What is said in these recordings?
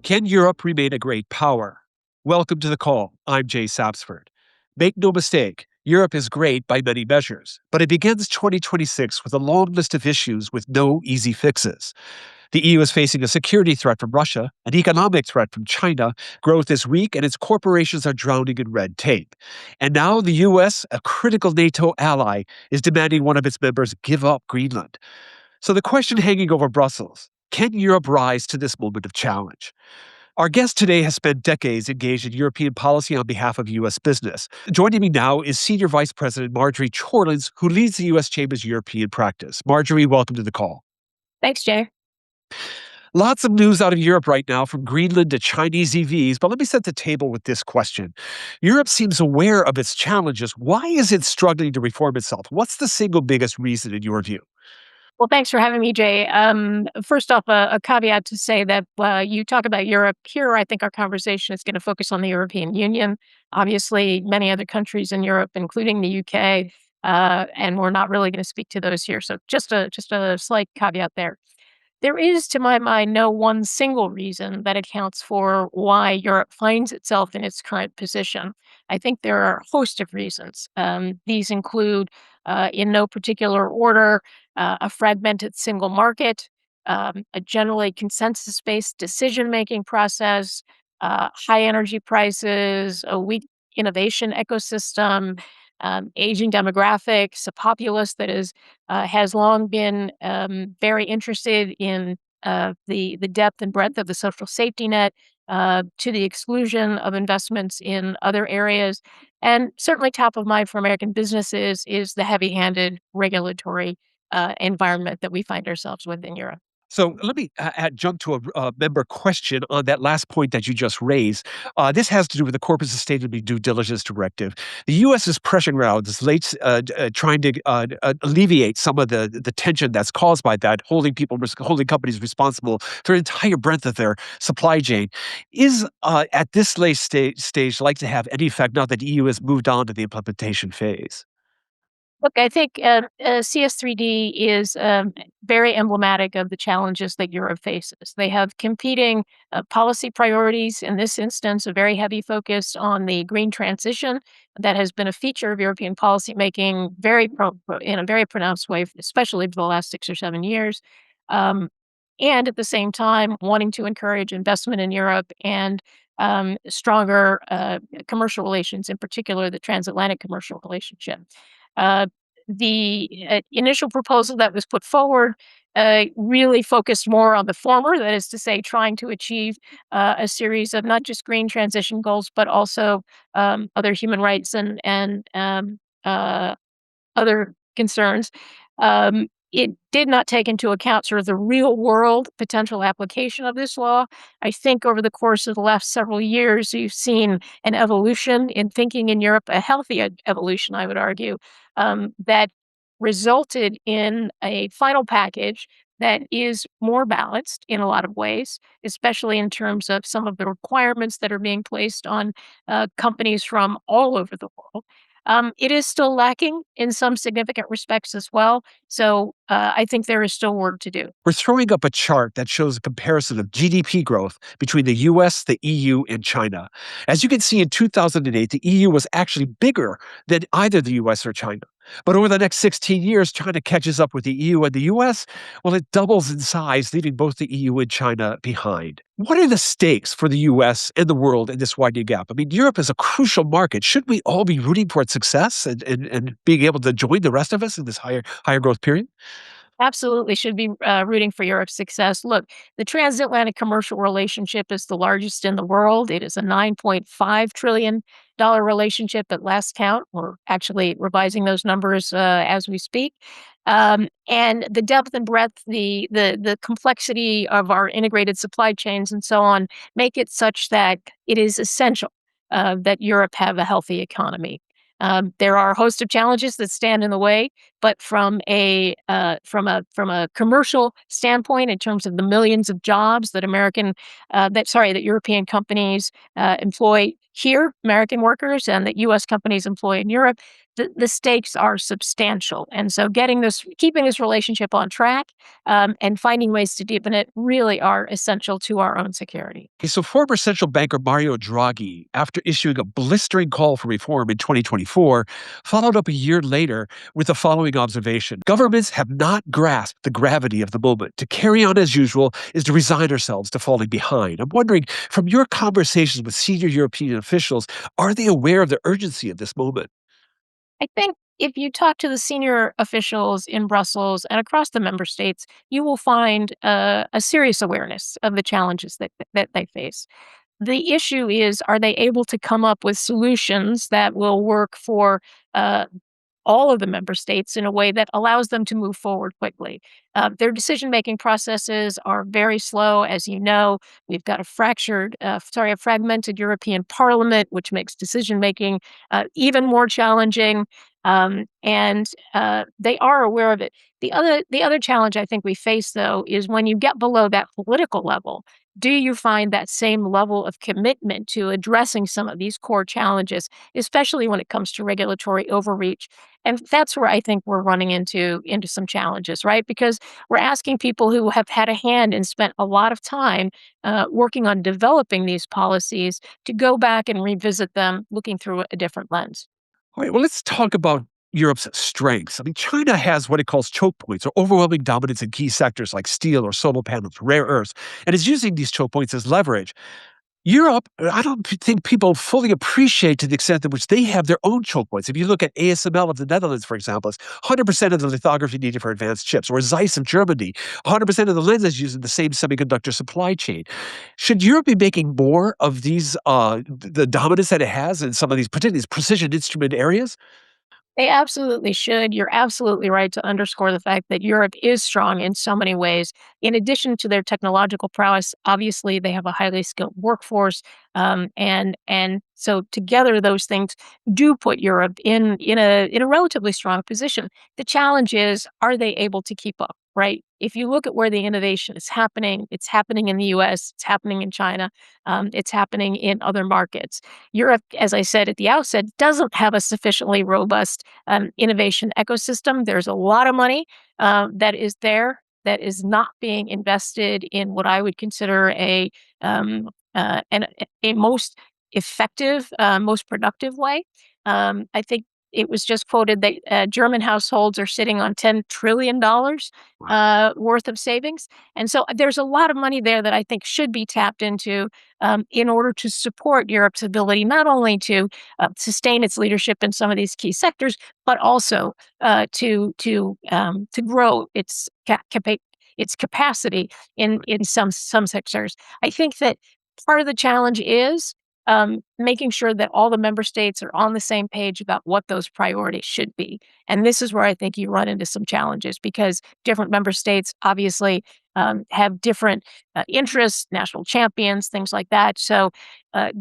Can Europe remain a great power? Welcome to the call. I'm Jay Sapsford. Make no mistake, Europe is great by many measures, but it begins 2026 with a long list of issues with no easy fixes. The EU is facing a security threat from Russia, an economic threat from China, growth is weak, and its corporations are drowning in red tape. And now the US, a critical NATO ally, is demanding one of its members give up Greenland. So the question hanging over Brussels: can Europe rise to this moment of challenge? Our guest today has spent decades engaged in European policy on behalf of U.S. business. Joining me now is Senior Vice President Marjorie Chorlins, who leads the U.S. Chamber's European practice. Marjorie, welcome to the call. Thanks, Jay. Lots of news out of Europe right now, from Greenland to Chinese EVs, but let me set the table with this question. Europe seems aware of its challenges. Why is it struggling to reform itself? What's the single biggest reason in your view? Well, thanks for having me, Jay. First off, a caveat to say that you talk about Europe here. I think our conversation is going to focus on the European Union. Obviously, many other countries in Europe, including the UK, and we're not really going to speak to those here. So just a slight caveat there. There is, to my mind, no one single reason that accounts for why Europe finds itself in its current position. I think there are a host of reasons. These include, in no particular order, a fragmented single market, a generally consensus based decision making process, high energy prices, a weak innovation ecosystem, aging demographics, a populace that has long been very interested in the depth and breadth of the social safety net, to the exclusion of investments in other areas. And certainly top of mind for American businesses is the heavy-handed regulatory environment that we find ourselves with in Europe. So let me jump to a member question on that last point that you just raised. This has to do with the Corporate Sustainability Due Diligence Directive. The U.S. is pressuring around this late, trying to alleviate some of the tension that's caused by that, holding companies responsible for the entire breadth of their supply chain. Is at this late stage like to have any effect now that the EU has moved on to the implementation phase? Look, I think CS3D is very emblematic of the challenges that Europe faces. They have competing policy priorities. In this instance, a very heavy focus on the green transition that has been a feature of European policymaking in a very pronounced way, especially for the last 6 or 7 years. Um, and at the same time, wanting to encourage investment in Europe and stronger commercial relations, in particular the transatlantic commercial relationship. Uh, the initial proposal that was put forward really focused more on the former, that is to say, trying to achieve a series of not just green transition goals, but also other human rights and other concerns. It did not take into account sort of the real world potential application of this law. I think over the course of the last several years, you've seen an evolution in thinking in Europe, a healthy evolution, I would argue, that resulted in a final package that is more balanced in a lot of ways, especially in terms of some of the requirements that are being placed on companies from all over the world. It is still lacking in some significant respects as well. So I think there is still work to do. We're throwing up a chart that shows a comparison of GDP growth between the US, the EU, and China. As you can see, in 2008, the EU was actually bigger than either the US or China. But over the next 16 years, China catches up with the EU, and the US, well, it doubles in size, leaving both the EU and China behind. What are the stakes for the US and the world in this widening gap? I mean, Europe is a crucial market. Should we all be rooting for its success and being able to join the rest of us in this higher growth period? Absolutely should be rooting for Europe's success. Look, the transatlantic commercial relationship is the largest in the world. It is a $9.5 trillion relationship at last count. We're actually revising those numbers as we speak. And the depth and breadth, the complexity of our integrated supply chains and so on make it such that it is essential that Europe have a healthy economy. There are a host of challenges that stand in the way, but from a commercial standpoint, in terms of the millions of jobs that that European companies employ here, American workers, and that U.S. companies employ in Europe, the stakes are substantial. And so keeping this relationship on track, and finding ways to deepen it really are essential to our own security. Okay, so former central banker Mario Draghi, after issuing a blistering call for reform in 2024, followed up a year later with the following observation: governments have not grasped the gravity of the moment. To carry on as usual is to resign ourselves to falling behind. I'm wondering, from your conversations with senior European officials, are they aware of the urgency of this moment? I think if you talk to the senior officials in Brussels and across the member states, you will find a serious awareness of the challenges that they face. The issue is, are they able to come up with solutions that will work for uh, all of the member states in a way that allows them to move forward quickly. Their decision-making processes are very slow, as you know. We've got a fragmented European Parliament, which makes decision-making even more challenging. And they are aware of it. The other challenge I think we face, though, is when you get below that political level. Do you find that same level of commitment to addressing some of these core challenges, especially when it comes to regulatory overreach? And that's where I think we're running into some challenges, right? Because we're asking people who have had a hand and spent a lot of time working on developing these policies to go back and revisit them, looking through a different lens. All right, well, let's talk about Europe's strengths. I mean, China has what it calls choke points or overwhelming dominance in key sectors like steel or solar panels, rare earths, and is using these choke points as leverage. Europe, I don't think people fully appreciate to the extent to which they have their own choke points. If you look at ASML of the Netherlands, for example, it's 100% of the lithography needed for advanced chips, or Zeiss of Germany, 100% of the lenses used in the same semiconductor supply chain. Should Europe be making more of these, the dominance that it has in some of these, particularly these precision instrument areas? They absolutely should. You're absolutely right to underscore the fact that Europe is strong in so many ways. In addition to their technological prowess, obviously they have a highly skilled workforce, and so together those things do put Europe in a relatively strong position. The challenge is, are they able to keep up? Right. If you look at where the innovation is happening, it's happening in the U.S., it's happening in China, it's happening in other markets. Europe, as I said at the outset, doesn't have a sufficiently robust innovation ecosystem. There's a lot of money that is there that is not being invested in what I would consider um, a most effective, most productive way. I think it was just quoted that German households are sitting on $10 trillion worth of savings. And so there's a lot of money there that I think should be tapped into in order to support Europe's ability not only to sustain its leadership in some of these key sectors, but also to grow its capacity in some sectors. I think that part of the challenge is making sure that all the member states are on the same page about what those priorities should be. And this is where I think you run into some challenges because different member states obviously have different interests, national champions, things like that. So,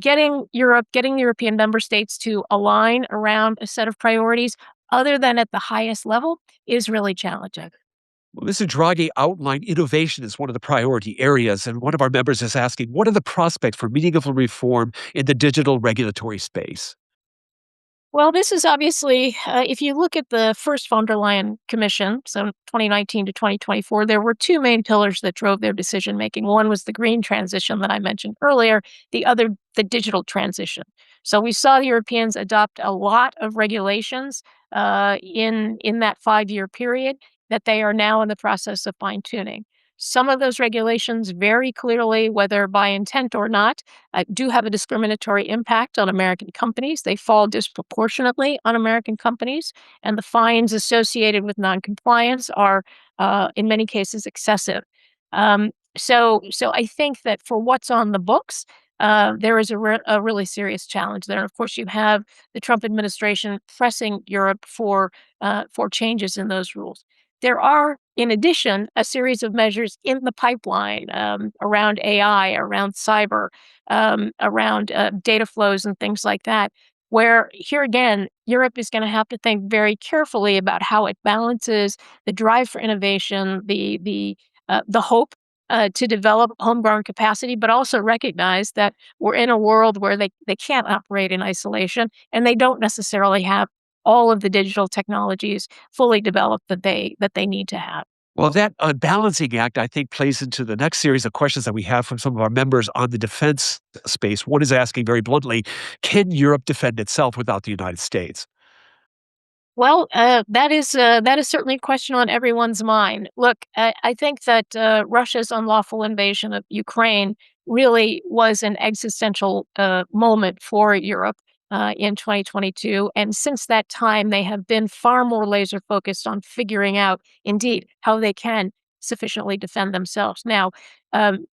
getting European member states to align around a set of priorities, other than at the highest level, is really challenging. Well, Mr. Draghi outlined innovation as one of the priority areas, and one of our members is asking, what are the prospects for meaningful reform in the digital regulatory space? Well, this is obviously, if you look at the first von der Leyen Commission, so 2019 to 2024, there were two main pillars that drove their decision making. One was the green transition that I mentioned earlier, the other, the digital transition. So we saw the Europeans adopt a lot of regulations in that 5 year period that they are now in the process of fine tuning. Some of those regulations very clearly, whether by intent or not, do have a discriminatory impact on American companies. They fall disproportionately on American companies, and the fines associated with noncompliance are, in many cases, excessive. So I think that for what's on the books, there is a really serious challenge there. And of course, you have the Trump administration pressing Europe for changes in those rules. There are, in addition, a series of measures in the pipeline around AI, around cyber, around data flows and things like that, where here again, Europe is going to have to think very carefully about how it balances the drive for innovation, the hope to develop homegrown capacity, but also recognize that we're in a world where they can't operate in isolation and they don't necessarily have all of the digital technologies fully developed that they need to have. Well, that balancing act, I think, plays into the next series of questions that we have from some of our members on the defense space. One is asking very bluntly, can Europe defend itself without the United States? Well, that is certainly a question on everyone's mind. Look, I think that Russia's unlawful invasion of Ukraine really was an existential moment for Europe in 2022, and since that time, they have been far more laser focused on figuring out, indeed, how they can sufficiently defend themselves. Now,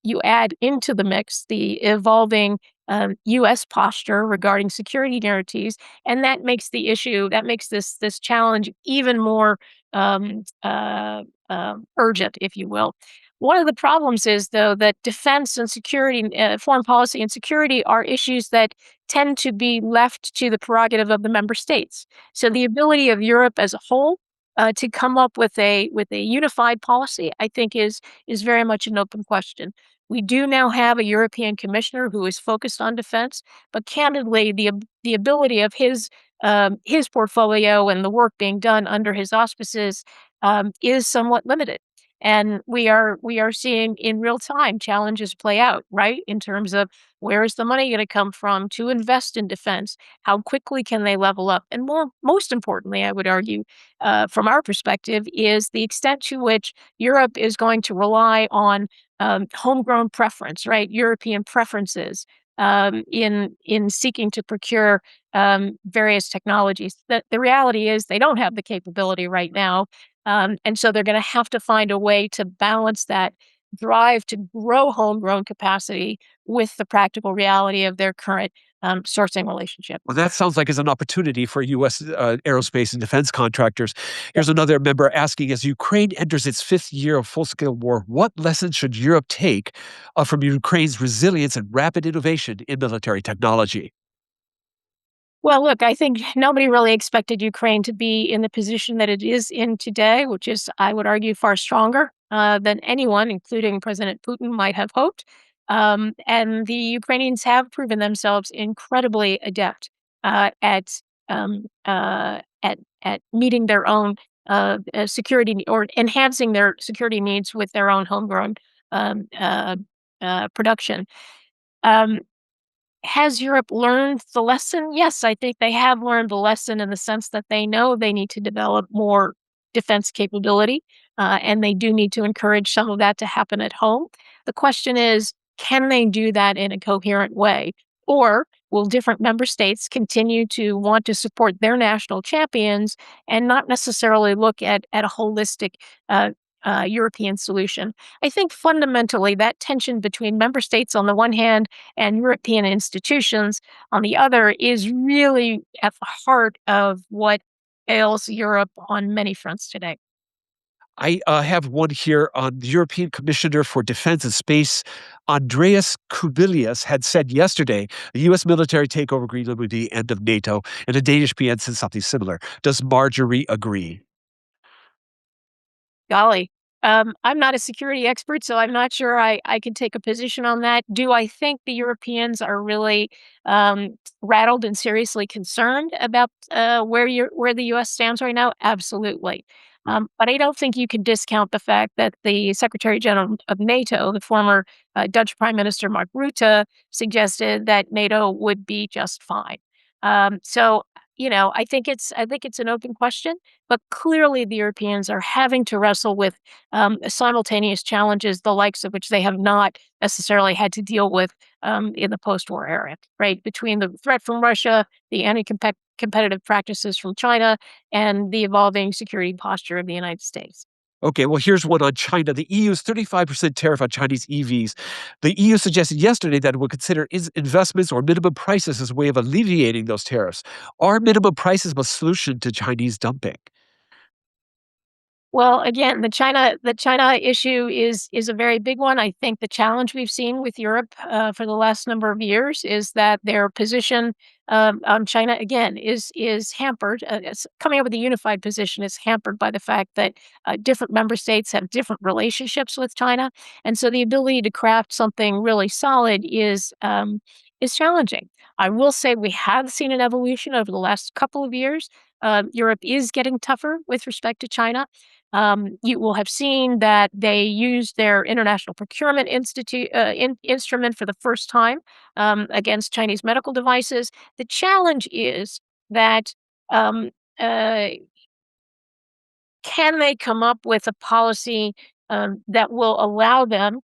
you add into the mix the evolving U.S. posture regarding security guarantees, and that makes this challenge even more urgent, if you will. One of the problems is, though, that defense and security, foreign policy and security are issues that tend to be left to the prerogative of the member states. So the ability of Europe as a whole to come up with a unified policy, I think, is very much an open question. We do now have a European commissioner who is focused on defense, but candidly, the ability of his portfolio and the work being done under his auspices is somewhat limited. And we are seeing in real time challenges play out, right? In terms of where is the money going to come from to invest in defense? How quickly can they level up? And most importantly, I would argue, from our perspective, is the extent to which Europe is going to rely on homegrown preference, right? European preferences in seeking to procure various technologies. The reality is they don't have the capability right now, and so they're going to have to find a way to balance that drive to grow homegrown capacity with the practical reality of their current sourcing relationship. Well, that sounds like it's an opportunity for U.S. Aerospace and defense contractors. Here's another member asking, as Ukraine enters its fifth year of full-scale war, what lessons should Europe take from Ukraine's resilience and rapid innovation in military technology? Well, look, I think nobody really expected Ukraine to be in the position that it is in today, which is, I would argue, far stronger than anyone, including President Putin, might have hoped. And the Ukrainians have proven themselves incredibly adept at meeting their own or enhancing their security needs with their own homegrown um, uh, production. Um, has Europe learned the lesson? Yes, I think they have learned the lesson in the sense that they know they need to develop more defense capability, and they do need to encourage some of that to happen at home. The question is, can they do that in a coherent way? Or will different member states continue to want to support their national champions and not necessarily look at a holistic European solution? I think fundamentally that tension between member states on the one hand and European institutions on the other is really at the heart of what ails Europe on many fronts today. I have one here on the European Commissioner for Defense and Space. Andreas Kubilius had said yesterday the U.S. military takeover Greenland would be the end of NATO, and a Danish PN said something similar. Does Marjorie agree? Golly. I'm not a security expert, so I'm not sure I can take a position on that. Do I think the Europeans are really rattled and seriously concerned about where the U.S. stands right now? Absolutely. But I don't think you can discount the fact that the Secretary General of NATO, the former Dutch Prime Minister Mark Rutte, suggested that NATO would be just fine. So I think it's an open question, but clearly the Europeans are having to wrestle with simultaneous challenges, the likes of which they have not necessarily had to deal with in the post-war era, right? Between the threat from Russia, the anti-competitive practices from China, and the evolving security posture of the United States. Okay, well, here's one on China. The EU's 35% tariff on Chinese EVs. The EU suggested yesterday that it would consider investments or minimum prices as a way of alleviating those tariffs. Are minimum prices a solution to Chinese dumping? Well, again, the China issue is a very big one. I think the challenge we've seen with Europe for the last number of years is that their position on China again is hampered. Coming up with a unified position is hampered by the fact that different member states have different relationships with China, and so the ability to craft something really solid is challenging. I will say we have seen an evolution over the last couple of years. Europe is getting tougher with respect to China. You will have seen that they used their international procurement instrument for the first time against Chinese medical devices. The challenge is that um, uh, can they come up with a policy that will allow them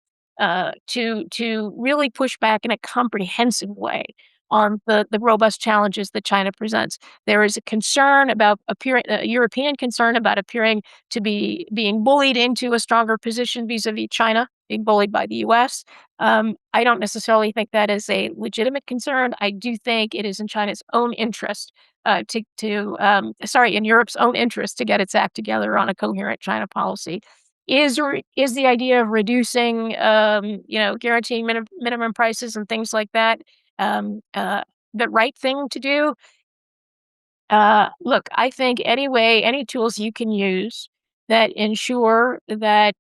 to really push back in a comprehensive way on the robust challenges that China presents? There is a concern about appearing, a European concern about appearing to be being bullied into a stronger position vis-a-vis China, being bullied by the U.S. I don't necessarily think that is a legitimate concern. I do think it is in China's own interest in Europe's own interest to get its act together on a coherent China policy. Is the idea of reducing, guaranteeing minimum prices and things like that, um, uh, the right thing to do? Look, I think any tools you can use that ensure that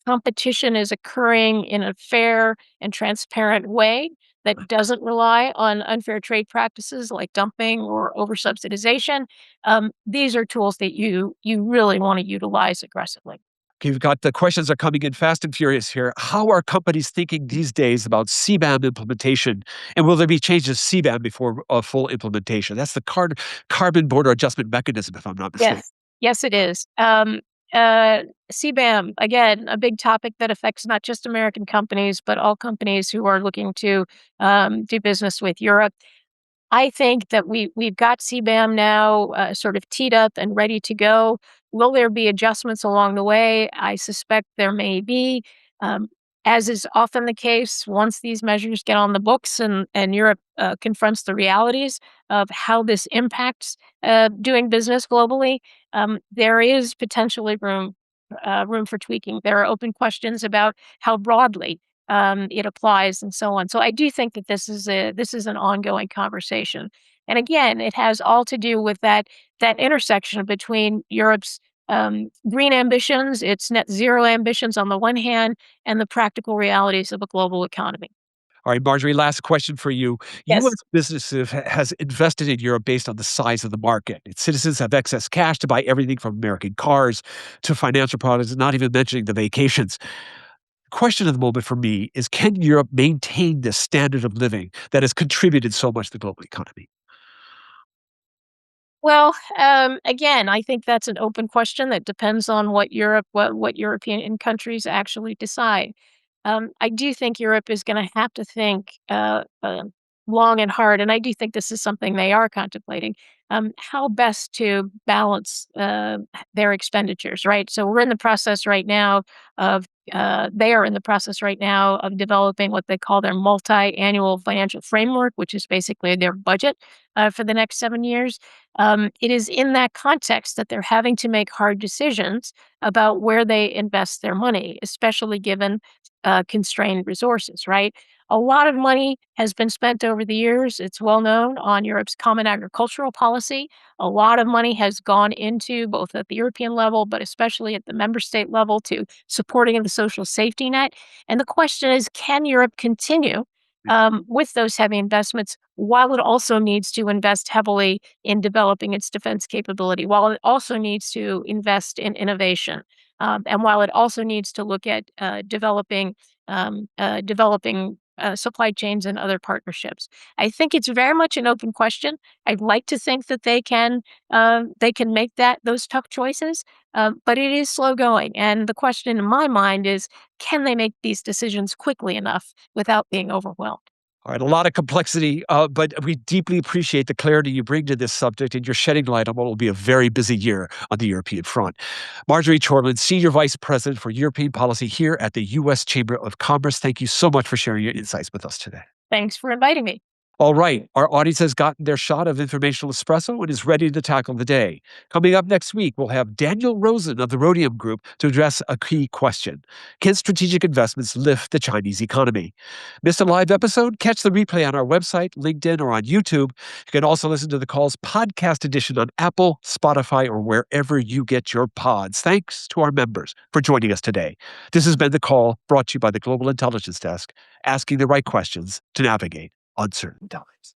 competition is occurring in a fair and transparent way that doesn't rely on unfair trade practices like dumping or over-subsidization. These are tools that you really wanna utilize aggressively. Okay, we've got the questions are coming in fast and furious here. How are companies thinking these days about CBAM implementation? And will there be changes to CBAM before full implementation? That's the carbon border adjustment mechanism, if I'm not mistaken. Yes. Yes, it is. Uh, CBAM, again, a big topic that affects not just American companies, but all companies who are looking to do business with Europe. I think that we've got CBAM now, sort of teed up and ready to go. Will there be adjustments along the way? I suspect there may be. Um, as is often the case, once these measures get on the books and Europe confronts the realities of how this impacts doing business globally, there is potentially room for tweaking. There are open questions about how broadly it applies and so on. So I do think that this is an ongoing conversation. And again, it has all to do with that intersection between Europe's green ambitions, its net zero ambitions on the one hand, and the practical realities of a global economy. All right, Marjorie, last question for you. U.S. Yes. businesses has invested in Europe based on the size of the market. Its citizens have excess cash to buy everything from American cars to financial products, not even mentioning the vacations. Question of the moment for me is, can Europe maintain this standard of living that has contributed so much to the global economy? Well, again, I think that's an open question that depends on what European countries actually decide. I do think Europe is going to have to think long and hard, and I do think this is something they are contemplating. How best to balance their expenditures, right? So we're in the process right now of they are in the process right now of developing what they call their multi-annual financial framework, which is basically their budget for the next 7 years. It is in that context that they're having to make hard decisions about where they invest their money, especially given constrained resources, right? A lot of money has been spent over the years. It's well known on Europe's common agricultural policy. A lot of money has gone into both at the European level, but especially at the member state level to supporting the social safety net. And the question is, can Europe continue with those heavy investments while it also needs to invest heavily in developing its defense capability, while it also needs to invest in innovation, and while it also needs to look at developing supply chains and other partnerships. I think it's very much an open question. I'd like to think that they can make those tough choices, but it is slow going. And the question in my mind is, can they make these decisions quickly enough without being overwhelmed? All right, a lot of complexity, but we deeply appreciate the clarity you bring to this subject, and you're shedding light on what will be a very busy year on the European front. Marjorie Chorlins, Senior Vice President for European Policy here at the U.S. Chamber of Commerce. Thank you so much for sharing your insights with us today. Thanks for inviting me. All right, our audience has gotten their shot of informational espresso and is ready to tackle the day. Coming up next week, we'll have Daniel Rosen of the Rhodium Group to address a key question. Can strategic investments lift the Chinese economy? Missed a live episode? Catch the replay on our website, LinkedIn, or on YouTube. You can also listen to the call's podcast edition on Apple, Spotify, or wherever you get your pods. Thanks to our members for joining us today. This has been The Call, brought to you by the Global Intelligence Desk, asking the right questions to navigate uncertain times.